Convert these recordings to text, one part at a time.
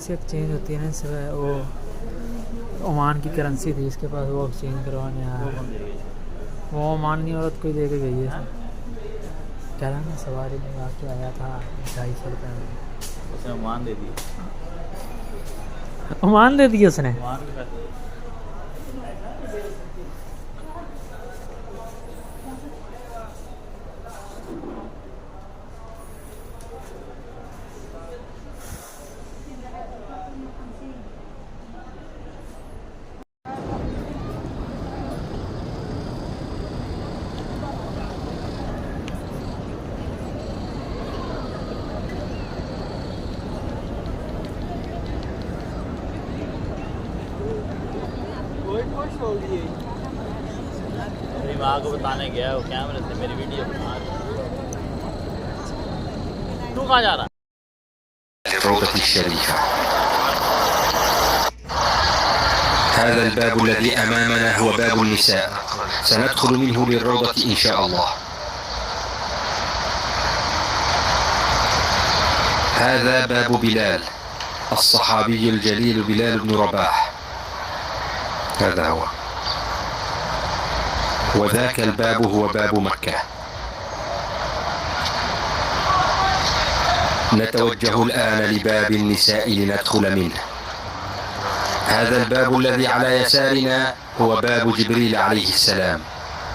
Currency exchange होती है ना इससे वो ओमान की करेंसी थी इसके पास, वो एक्सचेंज करवाने आया। वो ओमान की औरत कोई दे के गई है। कह रहा ना सवारी में आके आया था 250 रुपये में। उसने ओमान दे दिए। ओमान दे दिए उसने। मेरी माँ को बताने गया वो कैमरे से मेरी वीडियो बना। तू कहाँ जा रहा? الروضة الشريفة. هذا الباب الذي أمامنا هو باب النساء، سندخل منه للروضة إن شاء الله. هذا باب بلال الصحابي الجليل بلال بن رباح، هذا هو. وذاك الباب هو باب مكة. نتوجه الآن لباب النساء لندخل منه. هذا الباب الذي على يسارنا هو باب جبريل عليه السلام،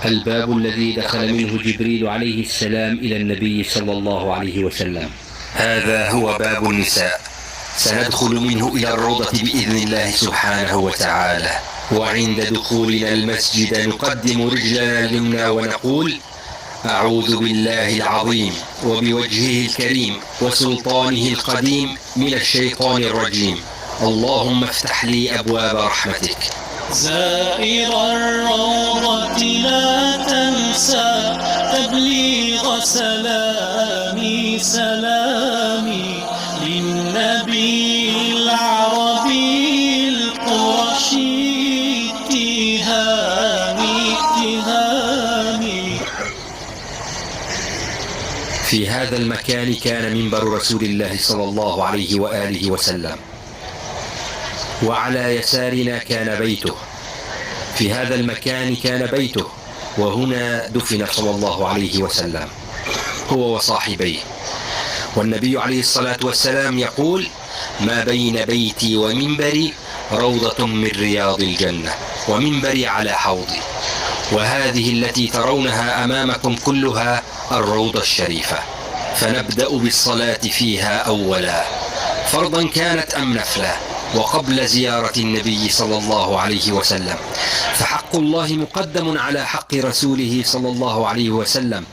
الباب الذي دخل منه جبريل عليه السلام إلى النبي صلى الله عليه وسلم. هذا هو باب النساء، سندخل منه إلى الروضة بإذن الله سبحانه وتعالى. وعند دخولنا المسجد نقدم رجلنا اليمنى ونقول: أعوذ بالله العظيم وبوجهه الكريم وسلطانه القديم من الشيطان الرجيم، اللهم افتح لي أبواب رحمتك. زائر الروضة لا تنسى تبليغ سلامي سلامي للنبي العربي القرشي اتهامي اتهامي. في هذا المكان كان منبر رسول الله صلى الله عليه وآله وسلم، وعلى يسارنا كان بيته. في هذا المكان كان بيته، وهنا دفن صلى الله عليه وسلم هو وصاحبيه. والنبي عليه الصلاة والسلام يقول: ما بين بيتي ومنبري روضة من رياض الجنة، ومنبري على حوضي. وهذه التي ترونها أمامكم كلها الروضة الشريفة. فنبدأ بالصلاة فيها أولا، فرضا كانت أم نفلا، وقبل زيارة النبي صلى الله عليه وسلم، فحق الله مقدم على حق رسوله صلى الله عليه وسلم،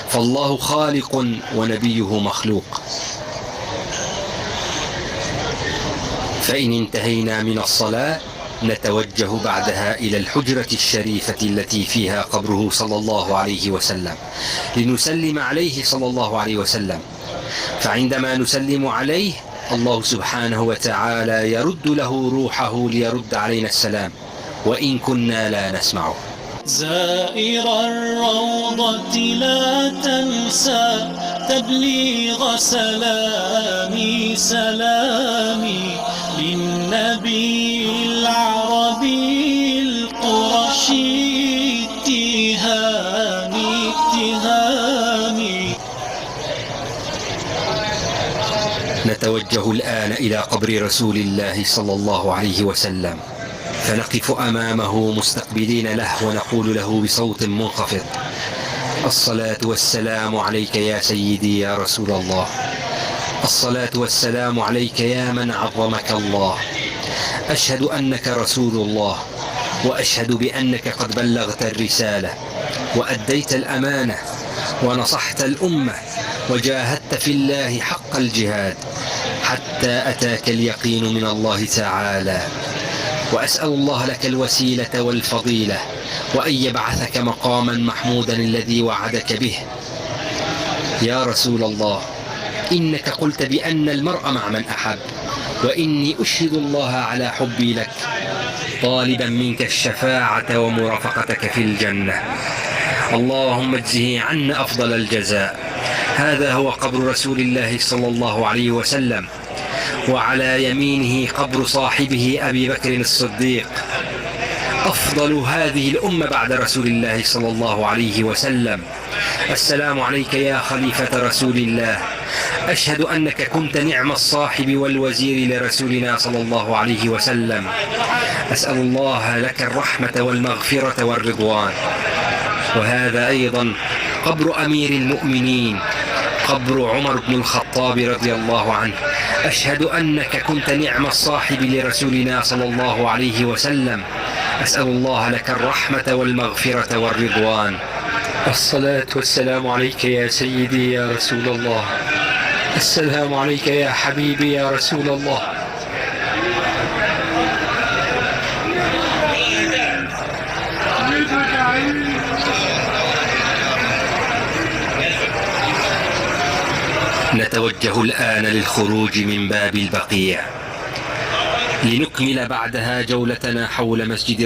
فالله خالق ونبيه مخلوق. فإن انتهينا من الصلاة نتوجه بعدها إلى الحجرة الشريفة التي فيها قبره صلى الله عليه وسلم لنسلم عليه صلى الله عليه وسلم. فعندما نسلم عليه الله سبحانه وتعالى يرد له روحه ليرد علينا السلام، وإن كنا لا نسمعه. زائر الروضة لا تنسى تبليغ سلامي سلامي للنبي العربي القرشي اتهامي اتهامي. نتوجه الآن إلى قبر رسول الله صلى الله عليه وسلم، فنقف أمامه مستقبلين له ونقول له بصوت منخفض: الصلاة والسلام عليك يا سيدي يا رسول الله، الصلاة والسلام عليك يا من عظمك الله، أشهد أنك رسول الله، وأشهد بأنك قد بلغت الرسالة وأديت الأمانة ونصحت الأمة وجاهدت في الله حق الجهاد حتى أتاك اليقين من الله تعالى. وأسأل الله لك الوسيلة والفضيلة، وأن يبعثك مقاما محمودا الذي وعدك به. يا رسول الله، إنك قلت بأن المرء مع من أحب، وإني أشهد الله على حبي لك طالبا منك الشفاعة ومرافقتك في الجنة. اللهم اجزه عنا أفضل الجزاء. هذا هو قبر رسول الله صلى الله عليه وسلم، وعلى يمينه قبر صاحبه أبي بكر الصديق أفضل هذه الأمة بعد رسول الله صلى الله عليه وسلم. السلام عليك يا خليفة رسول الله، أشهد أنك كنت نعم الصاحب والوزير لرسولنا صلى الله عليه وسلم. أسأل الله لك الرحمة والمغفرة والرضوان. وهذا أيضا قبر أمير المؤمنين، قبر عمر بن الخطاب رضي الله عنه. أشهد أنك كنت نعم الصاحب لرسولنا صلى الله عليه وسلم. أسأل الله لك الرحمة والمغفرة والرضوان. الصلاة والسلام عليك يا سيدي يا رسول الله. السلام عليك يا حبيبي يا رسول الله. نتوجه الآن للخروج من باب البقيع لنكمل بعدها جولتنا حول مسجد